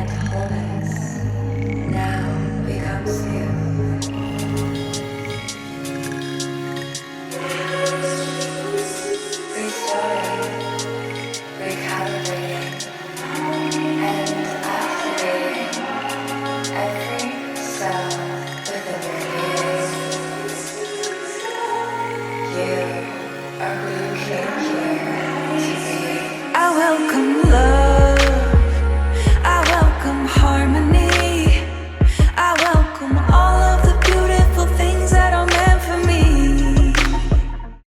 and wholeness now becomes you. Restarting, recalibrating, and activating every cell within your being. You are who you came here to be. I welcome love. I welcome harmony. I welcome all of the beautiful things that are meant for me.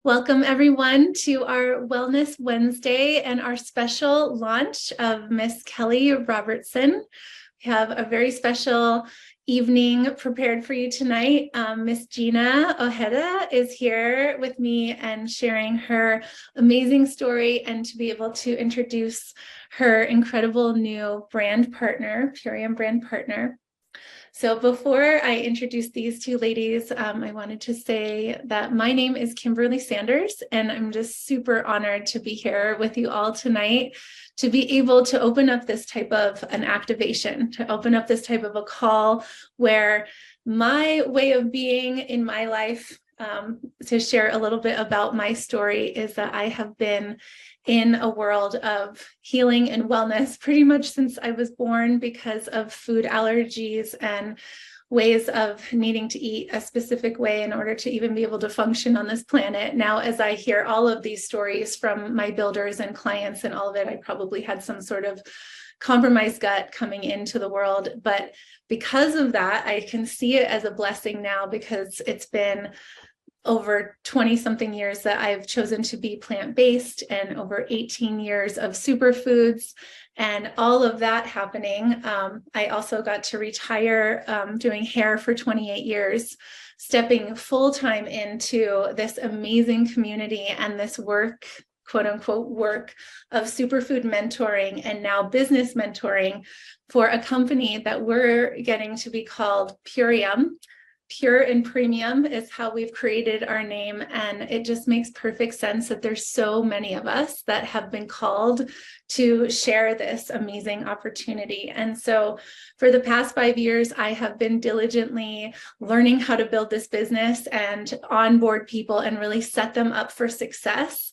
Welcome everyone to our Wellness Wednesday and our special launch of Miss Kelly Robertson. We have a very special evening prepared for you tonight. Miss Gina Ojeda is here with me and sharing her amazing story, and to be able to introduce her incredible new brand partner, Purium brand partner. So before I introduce these two ladies, I wanted to say that my name is Kimberly Sanders, and I'm just super honored to be here with you all tonight, to be able to open up this type of an activation, to open up this type of a call where my way of being in my life, to share a little bit about my story, is that I have been in a world of healing and wellness pretty much since I was born, because of food allergies and ways of needing to eat a specific way in order to even be able to function on this planet. Now, as I hear all of these stories from my builders and clients and all of it, I probably had some sort of compromised gut coming into the world. But because of that, I can see it as a blessing now, because it's been over 20 something years that I've chosen to be plant-based, and over 18 years of superfoods, and all of that happening. I also got to retire doing hair for 28 years, stepping full-time into this amazing community and this work, quote unquote, work of superfood mentoring and now business mentoring for a company that we're getting to be called Purium. Pure and premium is how we've created our name, and it just makes perfect sense that there's so many of us that have been called to share this amazing opportunity. And so for the past 5 years, I have been diligently learning how to build this business and onboard people and really set them up for success.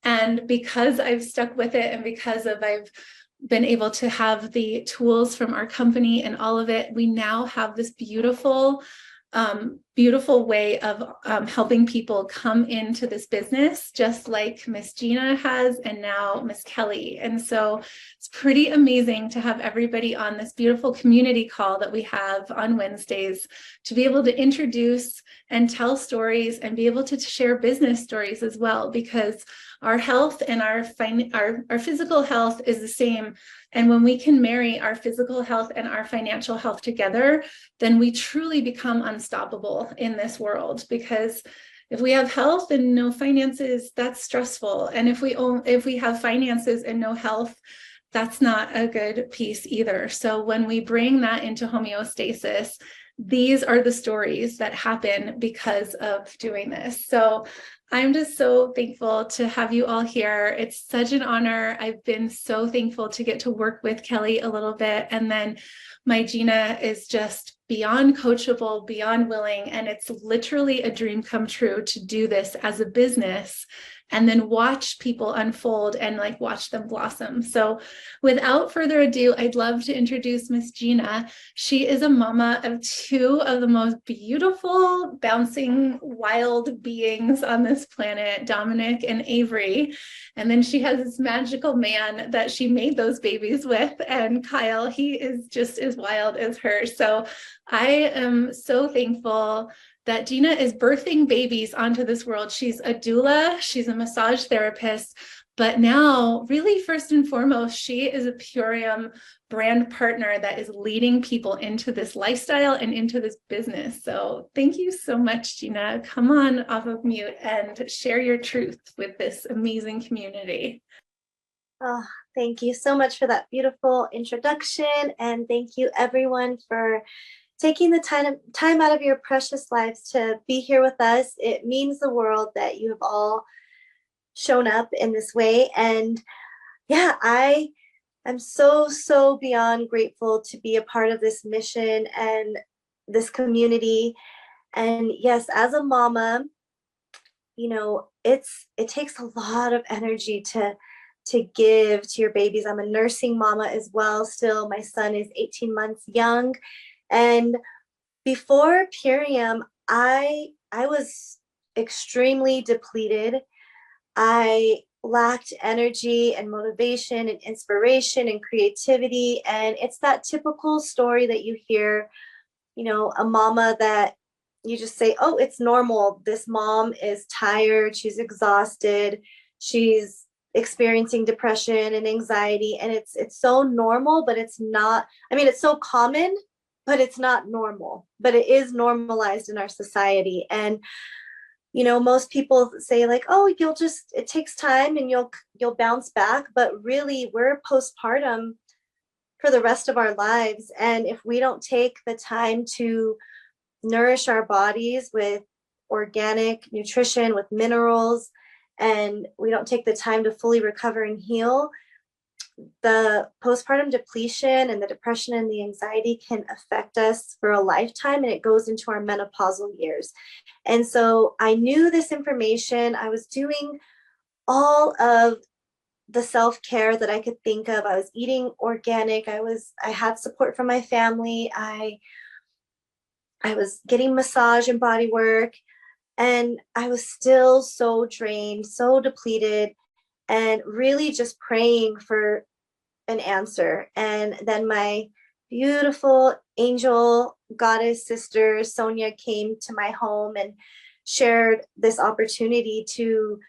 And because I've stuck with it, and because I've been able to have the tools from our company and all of it, we now have this beautiful way of helping people come into this business, just like Miss Gina has, and now Miss Kelly. And so it's pretty amazing to have everybody on this beautiful community call that we have on Wednesdays, to be able to introduce and tell stories and be able to share business stories as well, because our health and our physical health is the same. And when we can marry our physical health and our financial health together, then we truly become unstoppable in this world. Because if we have health and no finances, that's stressful. And if we have finances and no health, that's not a good piece either. So when we bring that into homeostasis, these are the stories that happen because of doing this. So I'm just so thankful to have you all here. It's such an honor. I've been so thankful to get to work with Kelly a little bit. And then my Gina is just beyond coachable, beyond willing. And it's literally a dream come true to do this as a business and then watch people unfold and watch them blossom. So without further ado, I'd love to introduce Miss Gina. She is a mama of two of the most beautiful, bouncing, wild beings on this planet, Dominic and Avery. And then she has this magical man that she made those babies with, and Kyle, he is just as wild as her. So I am so thankful that Gina is birthing babies onto this world. She's a doula, she's a massage therapist, but now, really first and foremost, she is a Purium brand partner that is leading people into this lifestyle and into this business. So thank you so much, Gina. Come on off of mute and share your truth with this amazing community. Oh, thank you so much for that beautiful introduction. And thank you everyone for taking the time out of your precious lives to be here with us. It means the world that you have all shown up in this way. And yeah, I I'm so, so beyond grateful to be a part of this mission and this community. And yes, as a mama, it takes a lot of energy to give to your babies. I'm a nursing mama as well. Still, my son is 18 months young. And before Purium, I was extremely depleted. I lacked energy and motivation and inspiration and creativity. And it's that typical story that you hear, a mama that you just say, oh, it's normal. This mom is tired. She's exhausted. She's experiencing depression and anxiety. And it's so normal, but it's not, I mean, it's so common, but it's not normal, but it is normalized in our society. And most people say like, oh, it takes time and you'll bounce back, but really we're postpartum for the rest of our lives. And if we don't take the time to nourish our bodies with organic nutrition, with minerals, and we don't take the time to fully recover and heal, the postpartum depletion and the depression and the anxiety can affect us for a lifetime, and it goes into our menopausal years. And so I knew this information. I was doing all of the self-care that I could think of. I was eating organic. I had support from my family. I was getting massage and body work, and I was still so drained, so depleted, and really just praying for an answer. And then my beautiful angel goddess sister Sonia came to my home and shared this opportunity to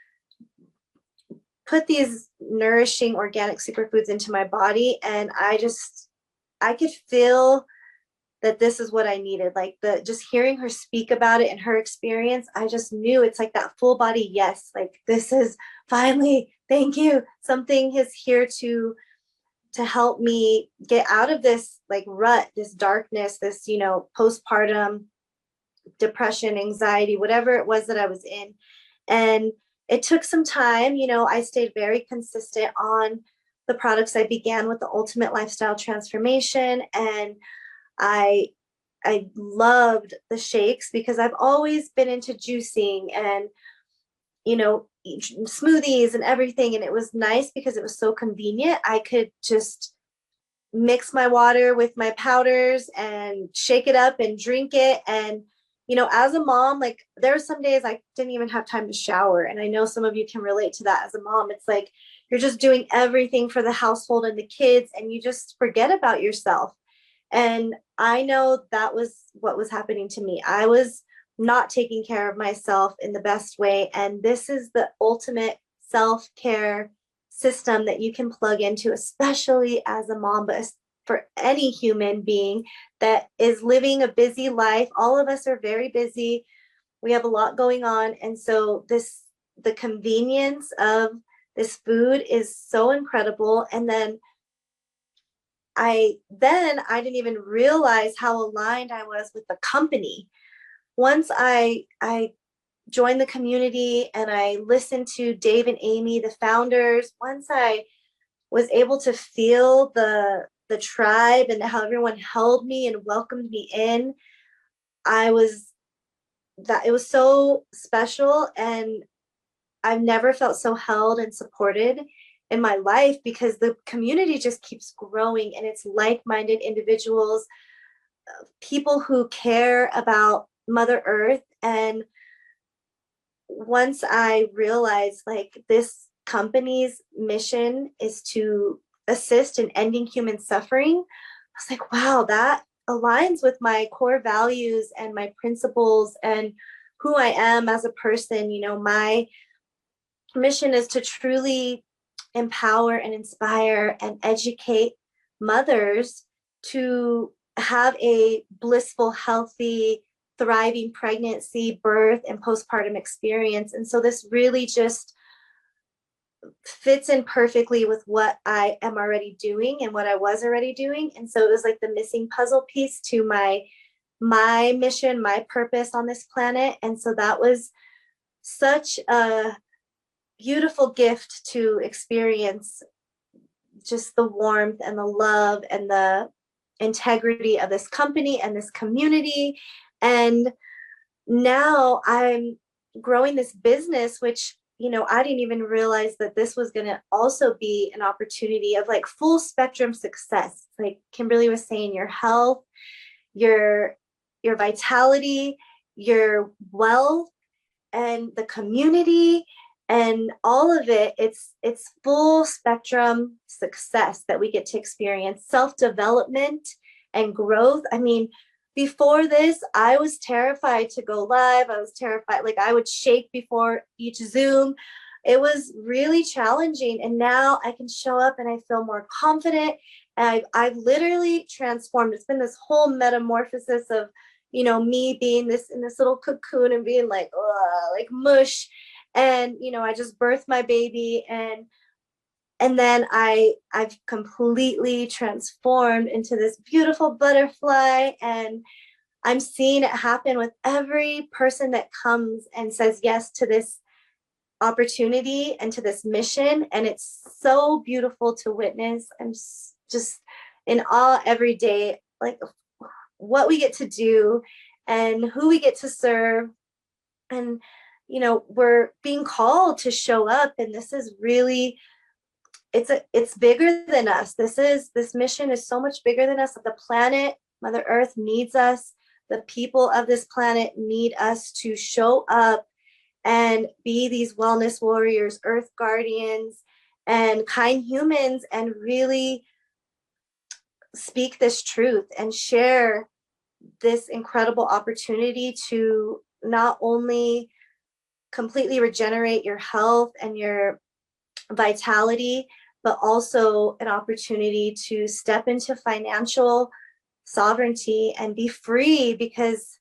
put these nourishing organic superfoods into my body. And I could feel that this is what I needed. Like just hearing her speak about it and her experience, I just knew it's like that full body yes, like this is finally, thank you, something is here to help me get out of this like rut, this darkness, this postpartum depression, anxiety, whatever it was that I was in. And it took some time. I stayed very consistent on the products. I began with the Ultimate Lifestyle Transformation, and I loved the shakes because I've always been into juicing and smoothies and everything. And it was nice because it was so convenient. I could just mix my water with my powders and shake it up and drink it. And as a mom, like there are some days I didn't even have time to shower. And I know some of you can relate to that as a mom. It's like you're just doing everything for the household and the kids, and you just forget about yourself. And I know that was what was happening to me. I was not taking care of myself in the best way. And this is the ultimate self-care system that you can plug into, especially as a mom, but for any human being that is living a busy life. All of us are very busy. We have a lot going on. And so the convenience of this food is so incredible. And then I didn't even realize how aligned I was with the company. Once I joined the community and I listened to Dave and Amy, the founders, once I was able to feel the tribe and how everyone held me and welcomed me in, it was so special. And I've never felt so held and supported in my life because the community just keeps growing, and it's like-minded individuals, people who care about Mother Earth. And once I realized like this company's mission is to assist in ending human suffering, I was like, wow, that aligns with my core values and my principles and who I am as a person. My mission is to truly empower and inspire and educate mothers to have a blissful, healthy, thriving pregnancy, birth, and postpartum experience. And so this really just fits in perfectly with what I am already doing and what I was already doing. And so it was like the missing puzzle piece to my mission, my purpose on this planet. And so that was such a beautiful gift to experience just the warmth and the love and the integrity of this company and this community. And now I'm growing this business, which, I didn't even realize that this was going to also be an opportunity of like full spectrum success. Like Kimberly was saying, your health, your vitality, your wealth, and the community, and all of it. It's full spectrum success that we get to experience, self-development and growth. I mean, before this, I was terrified to go live. I was terrified, like I would shake before each Zoom. It was really challenging, and now I can show up and I feel more confident. And I've literally transformed. It's been this whole metamorphosis of, me being this in this little cocoon and being like, ugh, like mush. And, I just birthed my baby, and then I've completely transformed into this beautiful butterfly. And I'm seeing it happen with every person that comes and says yes to this opportunity and to this mission. And it's so beautiful to witness. I'm just in awe every day, like what we get to do and who we get to serve. And, we're being called to show up. And this is really, it's bigger than us. This mission is so much bigger than us. The planet, Mother Earth needs us. The people of this planet need us to show up and be these wellness warriors, earth guardians, and kind humans, and really speak this truth and share this incredible opportunity to not only completely regenerate your health and your vitality, but also an opportunity to step into financial sovereignty and be free. Because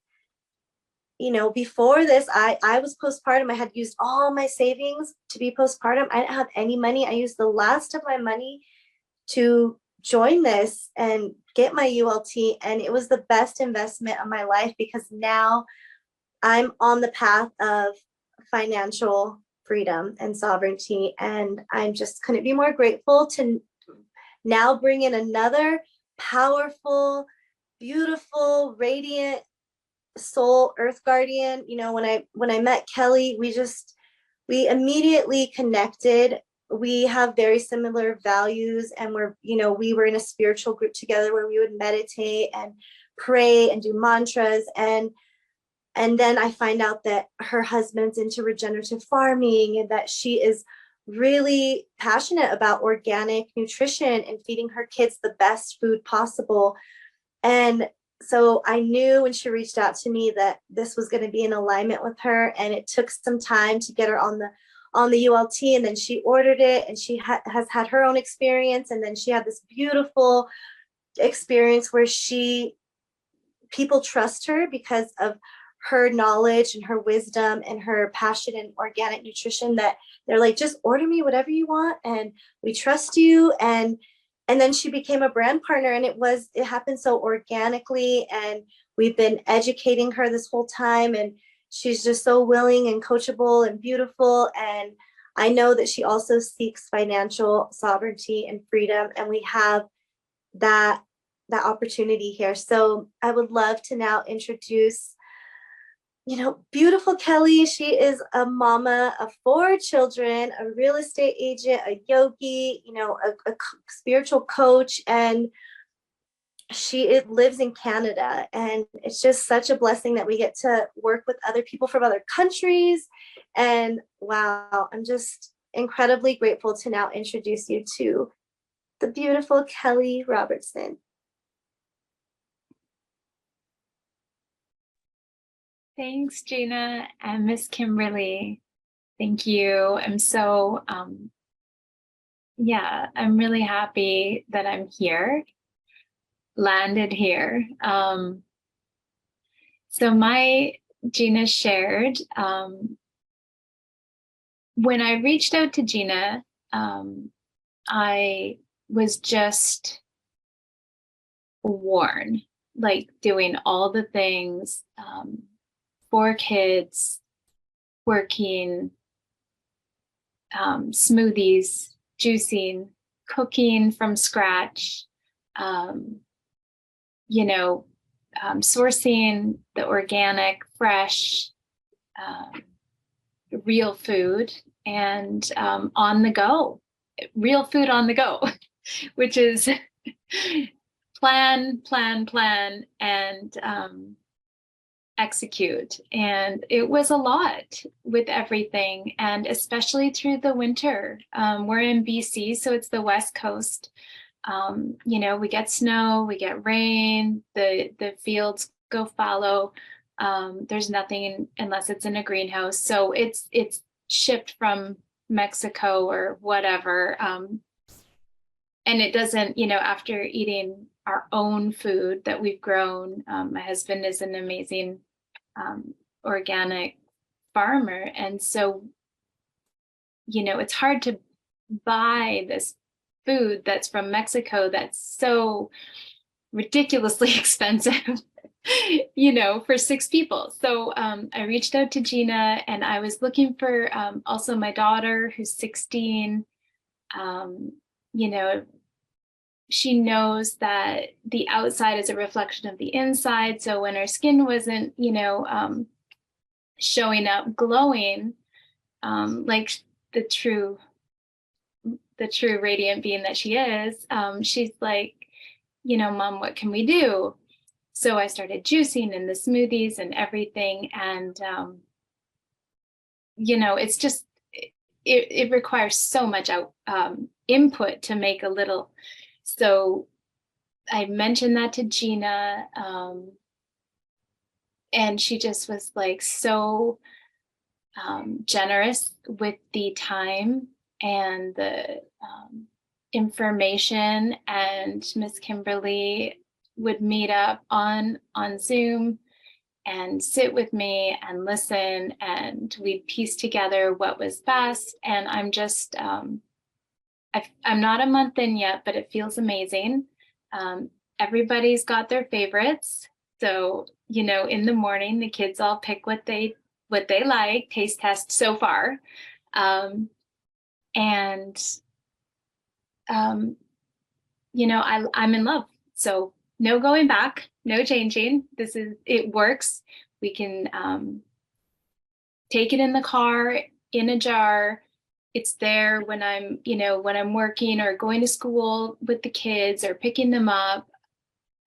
before this, I was postpartum. I had used all my savings to be postpartum. I didn't have any money. I used the last of my money to join this and get my ULT, and it was the best investment of my life, because now I'm on the path of financial freedom and sovereignty, and I'm just couldn't be more grateful to now bring in another powerful, beautiful, radiant soul earth guardian. When I met Kelly, we immediately connected. We have very similar values, and we were in a spiritual group together where we would meditate and pray and do mantras. And then I find out that her husband's into regenerative farming, and that she is really passionate about organic nutrition and feeding her kids the best food possible. And so I knew when she reached out to me that this was going to be in alignment with her. And it took some time to get her on the ULT, and then she ordered it, and she has had her own experience. And then she had this beautiful experience where people trust her because of her knowledge and her wisdom and her passion in organic nutrition, that they're like, just order me whatever you want and we trust you. And then she became a brand partner, and it happened so organically. And we've been educating her this whole time, and she's just so willing and coachable and beautiful. And I know that she also seeks financial sovereignty and freedom, and we have that opportunity here. So I would love to now introduce beautiful Kelly. She is a mama of 4 children, a real estate agent, a yogi, a spiritual coach, and she lives in Canada. And it's just such a blessing that we get to work with other people from other countries. And wow, I'm just incredibly grateful to now introduce you to the beautiful Kelly Robertson. Thanks, Gina and Miss Kimberly. Thank you. I'm so, I'm really happy that I'm here, landed here. So Gina shared, when I reached out to Gina, I was just worn, like doing all the things, 4 kids, working, smoothies, juicing, cooking from scratch, um, sourcing the organic, fresh, um, real food, and on the go, real food on the go, which is plan, and execute. And it was a lot with everything, and especially through the winter. We're in BC, so it's the West Coast. We get snow, we get rain, the fields go fallow. There's nothing unless it's in a greenhouse. So it's shipped from Mexico or whatever. And it doesn't, after eating our own food that we've grown, my husband is an amazing organic farmer. And so, it's hard to buy this food that's from Mexico that's so ridiculously expensive, for 6 people. So I reached out to Gina, and I was looking for also my daughter, who's 16. She knows that the outside is a reflection of the inside. So when her skin wasn't, showing up glowing, like the true radiant being that she is, she's like, Mom, what can we do? So I started juicing and the smoothies and everything. And, it's just, it requires so much input to make a little. So I mentioned that to Gina, and she just was like so generous with the time and the information. And Miss Kimberly would meet up on Zoom and sit with me and listen, and we'd piece together what was best. And I'm just I'm not a month in yet, but it feels amazing. Everybody's got their favorites. So, in the morning, the kids all pick what they like, taste test so far. I'm in love. So no going back, no changing. It works. We can take it in the car, in a jar. It's there when I'm working or going to school with the kids or picking them up.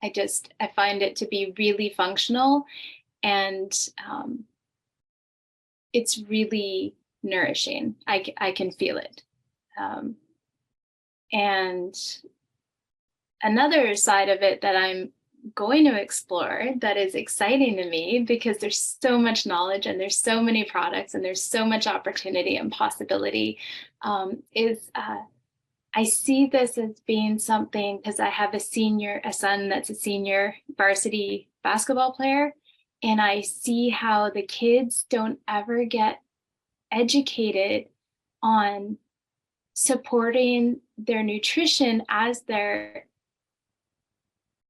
I find it to be really functional, and it's really nourishing. I can feel it. And another side of it that I'm going to explore that is exciting to me, because there's so much knowledge and there's so many products and there's so much opportunity and possibility, is I see this as being something, because I have a son that's a senior varsity basketball player, and I see how the kids don't ever get educated on supporting their nutrition as they're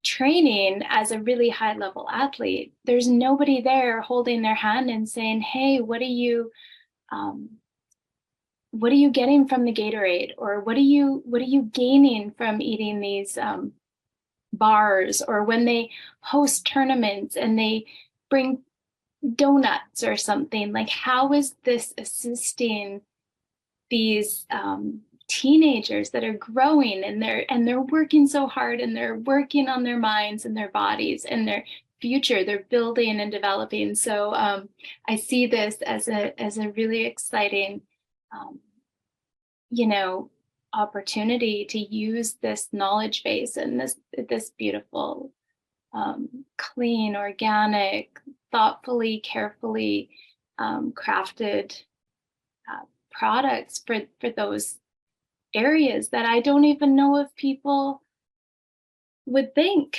training as a really high level athlete. There's nobody there holding their hand and saying, hey, what are you getting from the Gatorade? Or what are you gaining from eating these bars? Or when they host tournaments and they bring donuts or something, like, how is this assisting these teenagers that are growing, and they're working so hard, and they're working on their minds and their bodies and their future, they're building and developing. So I see this as a really exciting opportunity to use this knowledge base and this beautiful clean, organic, thoughtfully, carefully crafted products for those areas that I don't even know if people would think,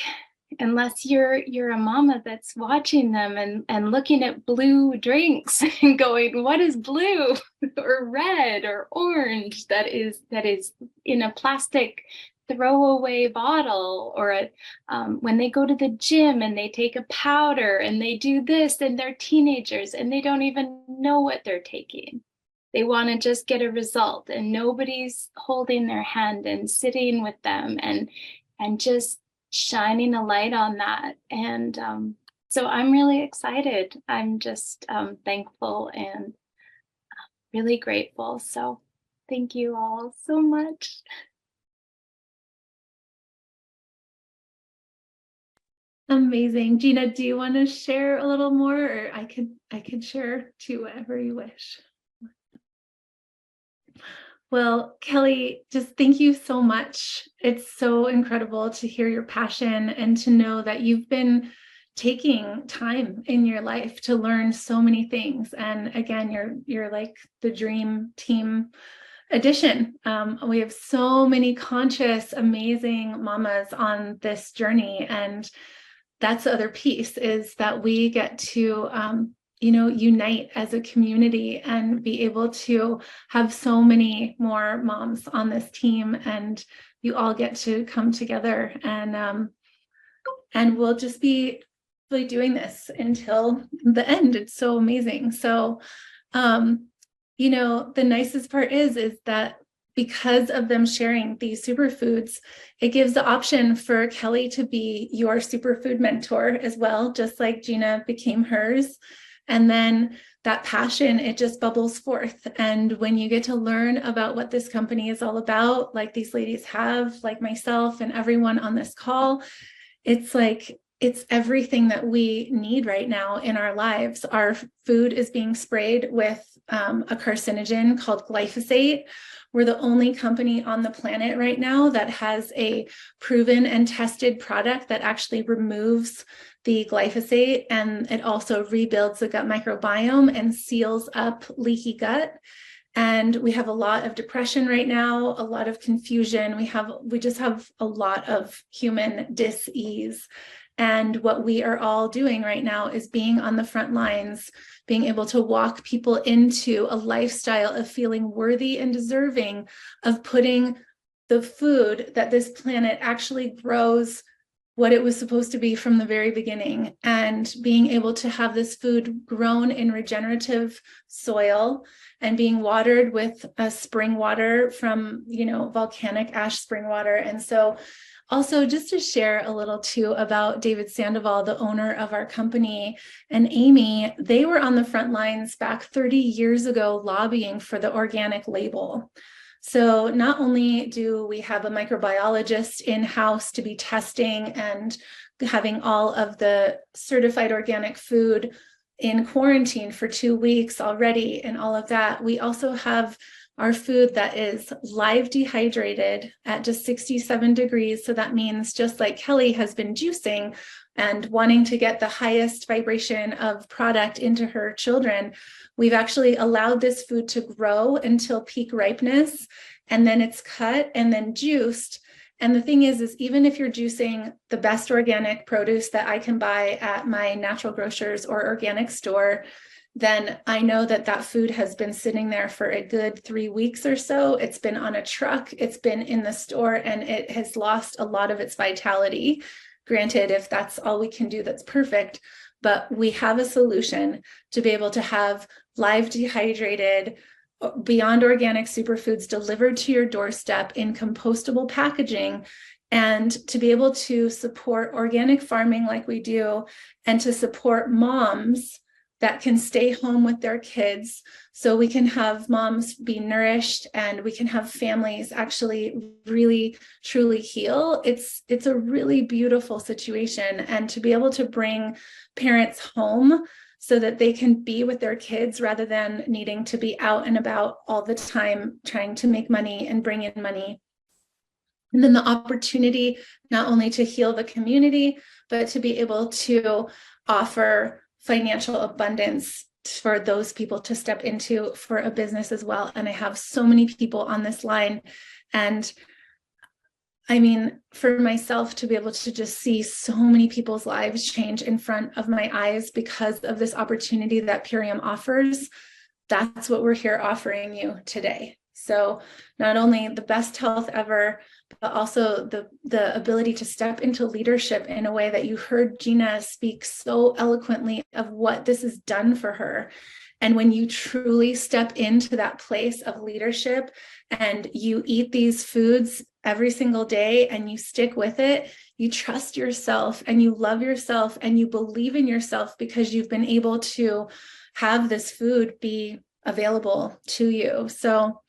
unless you're a mama that's watching them and looking at blue drinks and going, what is blue or red or orange that is in a plastic throwaway bottle? Or when they go to the gym and they take a powder and they do this, and they're teenagers and they don't even know what they're taking. They want to just get a result, and nobody's holding their hand and sitting with them and just shining a light on that. And so I'm really excited. I'm just thankful and really grateful. So thank you all so much. Amazing. Gina, do you want to share a little more, or I could share too, whatever you wish. Well, Kelly, just thank you so much. It's so incredible to hear your passion and to know that you've been taking time in your life to learn so many things. And again, you're like the dream team addition. We have so many conscious, amazing mamas on this journey, and that's the other piece, is that we get to unite as a community and be able to have so many more moms on this team, and you all get to come together, and we'll just be really doing this until the end. It's so amazing. So the nicest part is that because of them sharing these superfoods, it gives the option for Kelly to be your superfood mentor as well, just like Gina became hers. And then that passion, it just bubbles forth. And when you get to learn about what this company is all about, like these ladies have, like myself and everyone on this call, it's like, it's everything that we need right now in our lives. Our food is being sprayed with a carcinogen called glyphosate. We're the only company on the planet right now that has a proven and tested product that actually removes the glyphosate, and it also rebuilds the gut microbiome and seals up leaky gut. And we have a lot of depression right now, a lot of confusion. We just have a lot of human dis-ease. And what we are all doing right now is being on the front lines, being able to walk people into a lifestyle of feeling worthy and deserving of putting the food that this planet actually grows what it was supposed to be from the very beginning, and being able to have this food grown in regenerative soil and being watered with spring water from, volcanic ash spring water. And so also, just to share a little too about David Sandoval, the owner of our company, and Amy, they were on the front lines back 30 years ago lobbying for the organic label. So not only do we have a microbiologist in-house to be testing and having all of the certified organic food in quarantine for 2 weeks already and all of that, we also have our food that is live dehydrated at just 67 degrees. So that means, just like Kelly has been juicing and wanting to get the highest vibration of product into her children, we've actually allowed this food to grow until peak ripeness, and then it's cut and then juiced. And the thing is even if you're juicing the best organic produce that I can buy at my natural grocers or organic store, then I know that food has been sitting there for a good 3 weeks or so. It's been on a truck, it's been in the store, and it has lost a lot of its vitality. Granted, if that's all we can do, that's perfect. But we have a solution to be able to have live dehydrated, beyond organic superfoods delivered to your doorstep in compostable packaging, and to be able to support organic farming like we do, and to support moms that can stay home with their kids, so we can have moms be nourished and we can have families actually really truly heal. It's a really beautiful situation. And to be able to bring parents home so that they can be with their kids rather than needing to be out and about all the time trying to make money and bring in money. And then the opportunity not only to heal the community, but to be able to offer financial abundance for those people to step into for a business as well. And I have so many people on this line. And I mean, for myself to be able to just see so many people's lives change in front of my eyes because of this opportunity that Purium offers, that's what we're here offering you today. So not only the best health ever, but also the ability to step into leadership in a way that you heard Gina speak so eloquently of what this has done for her. And when you truly step into that place of leadership and you eat these foods every single day and you stick with it, you trust yourself and you love yourself and you believe in yourself because you've been able to have this food be available to you. So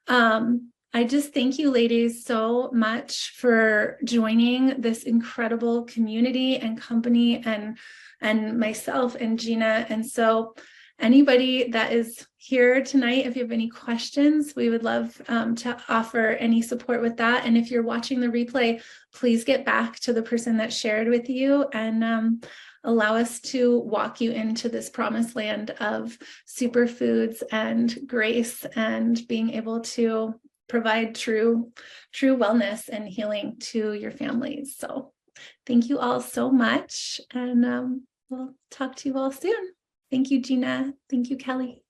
I just thank you ladies so much for joining this incredible community and company and myself and Gina. And so anybody that is here tonight, if you have any questions, we would love to offer any support with that. And if you're watching the replay, please get back to the person that shared with you and allow us to walk you into this promised land of superfoods and grace and being able to provide true wellness and healing to your families. So thank you all so much. And we'll talk to you all soon. Thank you, Gina. Thank you, Kelly.